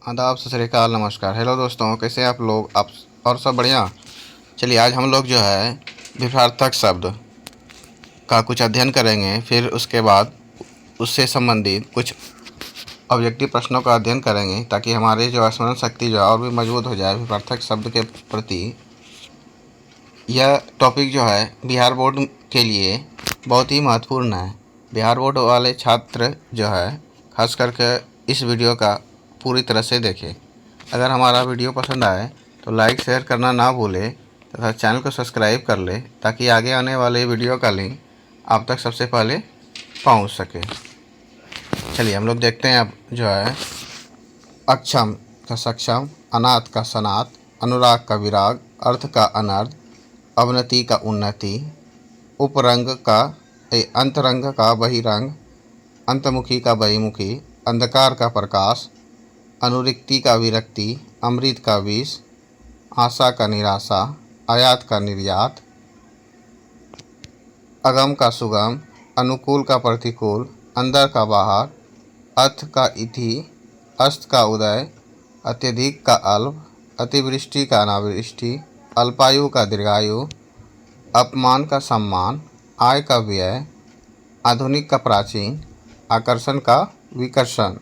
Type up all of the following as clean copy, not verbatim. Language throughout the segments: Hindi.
आदाब, सत श्री अकाल, नमस्कार। हेलो दोस्तों, कैसे हैं आप लोग? आप और सब बढ़िया? चलिए आज हम लोग जो है विपरीतार्थक शब्द का कुछ अध्ययन करेंगे। फिर उसके बाद उससे संबंधित कुछ ऑब्जेक्टिव प्रश्नों का अध्ययन करेंगे ताकि हमारी जो स्मरण शक्ति जो है और भी मजबूत हो जाए विपरीतार्थक शब्द के प्रति। यह टॉपिक जो है बिहार बोर्ड के लिए बहुत ही महत्वपूर्ण है। बिहार बोर्ड वाले छात्र जो है खास करके इस वीडियो का पूरी तरह से देखें। अगर हमारा वीडियो पसंद आए तो लाइक शेयर करना ना भूलें तथा चैनल को सब्सक्राइब कर लें ताकि आगे आने वाले वीडियो का लिंक आप तक सबसे पहले पहुंच सके। चलिए हम लोग देखते हैं। अब जो है अक्षम का सक्षम, अनाथ का सनाथ, अनुराग का विराग, अर्थ का अनर्थ, अवनति का उन्नति, उपरंग का अंतरंग का बहिरंग, अंतमुखी का बहिमुखी, अंधकार का प्रकाश, अनुरिक्ति का विरक्ति, अमृत का विष, आशा का निराशा, आयात का निर्यात, अगम का सुगम, अनुकूल का प्रतिकूल, अंदर का बाहर, अर्थ का इति, अस्त का उदय, अत्यधिक का अल्प, अतिवृष्टि का अनावृष्टि, अल्पायु का दीर्घायु, अपमान का सम्मान, आय का व्यय, आधुनिक का प्राचीन, आकर्षण का विकर्षण।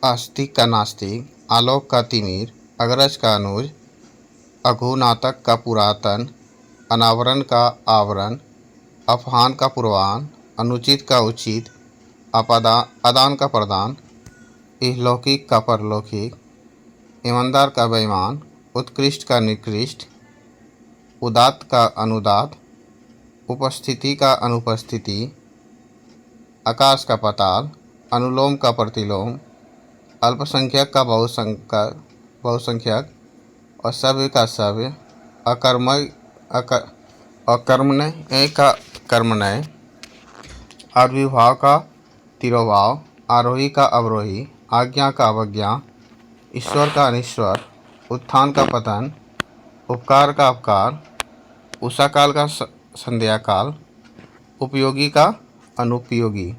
आस्तिक का नास्तिक, आलोक का तिमिर, अग्रज का अनुज, अघुनातक का पुरातन, अनावरण का आवरण, अफहान का पूर्वान, अनुचित का उचित, अदान का प्रदान, इहलौकिक का परलौकिक, ईमानदार का बेईमान, उत्कृष्ट का निकृष्ट, उदात्त का अनुदात, उपस्थिति का अनुपस्थिति, आकाश का पाताल, अनुलोम का प्रतिलोम, अल्पसंख्यक का बहुसंख्यक और सभ्य का सभ्य, अकर्मण्य का कर्मण्य, आविर्भाव का तिरोभाव, आरोही का अवरोही, आज्ञा का अवज्ञा, ईश्वर का अनिश्वर, उत्थान का पतन, उपकार का अपकार, उषा काल का संध्या काल, उपयोगी का अनुपयोगी।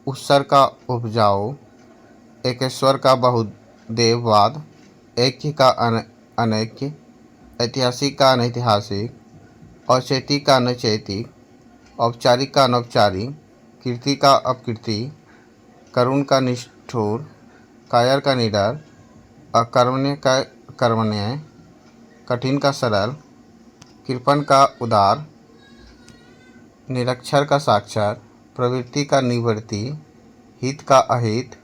उत्सर्ग का उपजाऊ, एकेश्वर का बहुदेववाद, ऐक्य का अनैक्य, ऐतिहासिक का अनैतिहासिक, औचैतिक का अनैचैतिक, औपचारिक का अनौपचारिक, कीर्ति का अपकीर्ति, करुण का निष्ठुर, कायर का निडर, अकर्मण्य का कर्मण्य, कठिन का सरल, कृपण का उदार, निरक्षर का साक्षर, प्रवृत्ति का निवृत्ति, हित का अहित,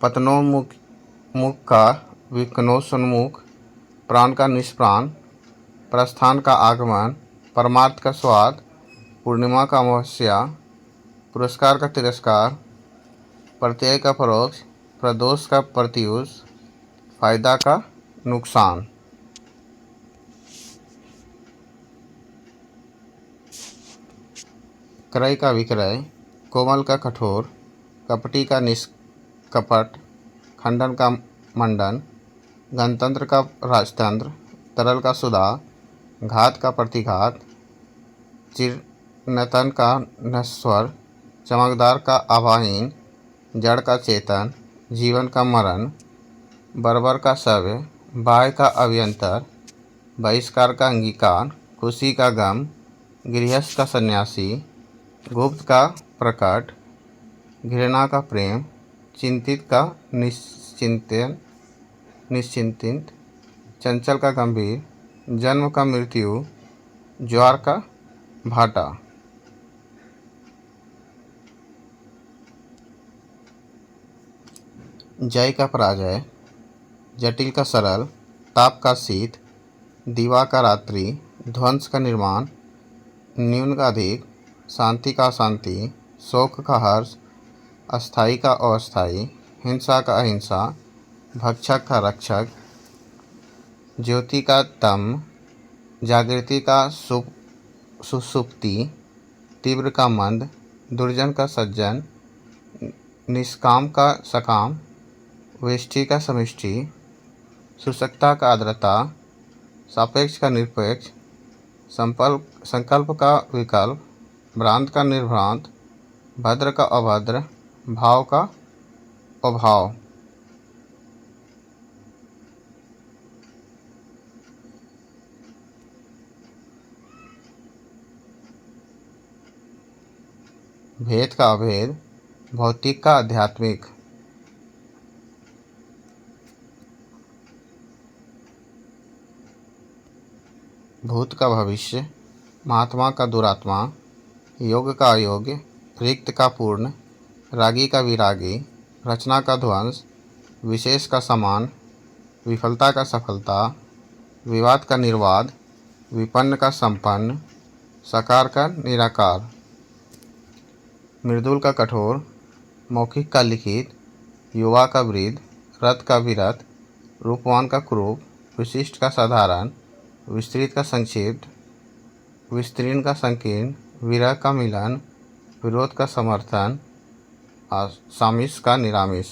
पतनोन्मुख का विकनोन्मुख, प्राण का निष्प्राण, प्रस्थान का आगमन, परमार्थ का स्वाद, पूर्णिमा का अमावस्या, पुरस्कार का तिरस्कार, प्रत्यय का परोक्ष, प्रदोष का प्रत्युष, फायदा का नुकसान। क्रय का विक्रय, कोमल का कठोर, कपटी का निष्कपट, खंडन का मंडन, गणतंत्र का राजतंत्र, तरल का सुधा, घात का प्रतिघात, चिरनतन का नश्वर, चमकदार का आभाहीन, जड़ का चेतन, जीवन का मरण, बर्बर का सव्य, बाह्य का अभ्यंतर, बहिष्कार का अंगीकार, खुशी का गम, गृहस्थ का सन्यासी, गुप्त का प्रकट, घृणा का प्रेम, चिंतित का निश्चिंतित, चंचल का गंभीर, जन्म का मृत्यु, ज्वार का भाटा। जय का पराजय, जटिल का सरल, ताप का शीत, दीवा का रात्रि, ध्वंस का निर्माण, न्यून का अधिक, शांति का अशांति, शोक का हर्ष, अस्थाई का अस्थाई, हिंसा का अहिंसा, भक्षक का रक्षक, ज्योति का तम, जागृति का सुसुप्ति, तीव्र का मंद, दुर्जन का सज्जन, निष्काम का सकाम, वेष्टि का समष्टि, शुष्कता का आर्द्रता, सापेक्ष का निरपेक्ष, संकल्प का विकल्प, भ्रांत का निर्भ्रांत, भद्र का अभद्र, भाव का अभाव। भेद का अभेद, भौतिक का आध्यात्मिक। भूत का भविष्य, महात्मा का दुरात्मा, योग का अयोग्य, रिक्त का पूर्ण, रागी का विरागी, रचना का ध्वंस, विशेष का समान, विफलता का सफलता, विवाद का निर्वाद, विपन्न का संपन्न, साकार का निराकार। मृदुल का कठोर, मौखिक का लिखित, युवा का वृद्ध, रथ का विरथ, रूपवान का कुरूप, विशिष्ट का साधारण, विस्तृत का संक्षिप्त, विस्तीर्ण का संकीर्ण, विरह का मिलन, विरोध का समर्थन, सामिश का निरामिष।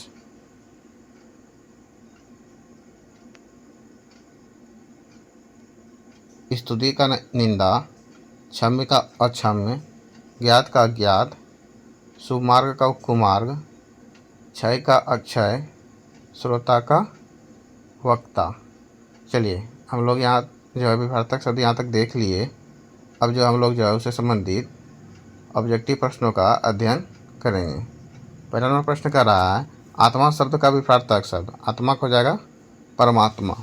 स्तुति का निंदा, क्षम्य का अक्षम्य, ज्ञात का अज्ञात, सुमार्ग का कुमार्ग, क्षय का अक्षय, श्रोता का वक्ता। चलिए हम लोग यहाँ जो है विभक्तक शब्द यहाँ तक देख लिए। अब जो हम लोग जो है उससे संबंधित ऑब्जेक्टिव प्रश्नों का अध्ययन करेंगे। पहला नंबर प्रश्न कर रहा है, आत्मा शब्द का विभक्तक शब्द। आत्मा हो जाएगा परमात्मा।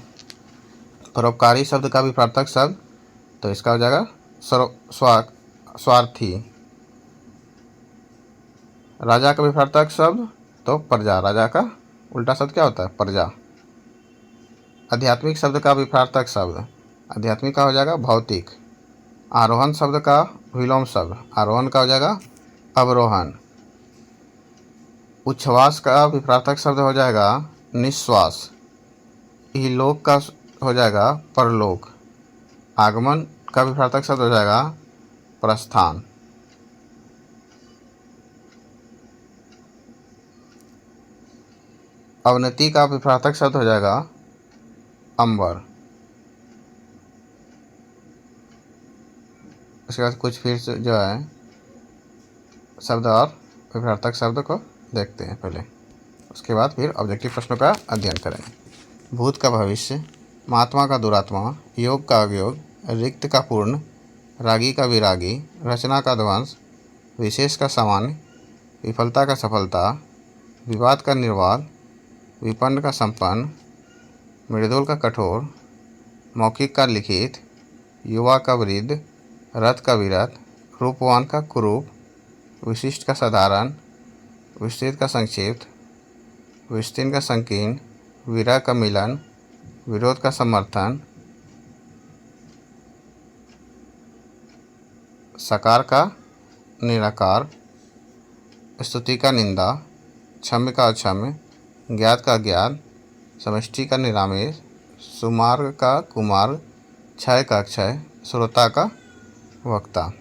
परोपकारी शब्द का विभक्तक शब्द, तो इसका हो जाएगा स्वार्थी। राजा का विभक्तक शब्द तो प्रजा। राजा का उल्टा शब्द क्या होता है? प्रजा। आध्यात्मिक शब्द का विभक्तक शब्द, आध्यात्मिक का हो जाएगा भौतिक। आरोहण शब्द का विलोम शब्द, आरोहण का हो जाएगा अवरोहण। उच्छ्वास का विभक्तक शब्द हो जाएगा निश्वास। इहलोक का हो जाएगा परलोक। आगमन का विभक्तक शब्द हो जाएगा प्रस्थान। अवनति का विभक्तक शब्द हो जाएगा अंबर। उसके बाद कुछ फिर जो है शब्द और विभक्तक शब्द को देखते हैं पहले, उसके बाद फिर ऑब्जेक्टिव प्रश्नों का अध्ययन करेंगे। भूत का भविष्य, महात्मा का दुरात्मा, योग का अयोग, रिक्त का पूर्ण, रागी का विरागी, रचना का ध्वंस, विशेष का सामान्य, विफलता का सफलता, विवाद का निर्वाद, विपन्न का संपन्न, मृदुल का कठोर, मौखिक का लिखित, युवा का वृद्ध, रथ का विरथ, रूपवान का कुरूप, विशिष्ट का साधारण, विस्तृत का संक्षिप्त, विस्तीर्ण का संकीर्ण, विरह का मिलन, विरोध का समर्थन, साकार का निराकार, स्तुति का निंदा, क्षम्य का अक्षम्य, ज्ञात का ज्ञात, समष्टि का निरामिष, सुमार्ग का कुमार्ग, क्षय का अक्षय, श्रोता का वक्ता।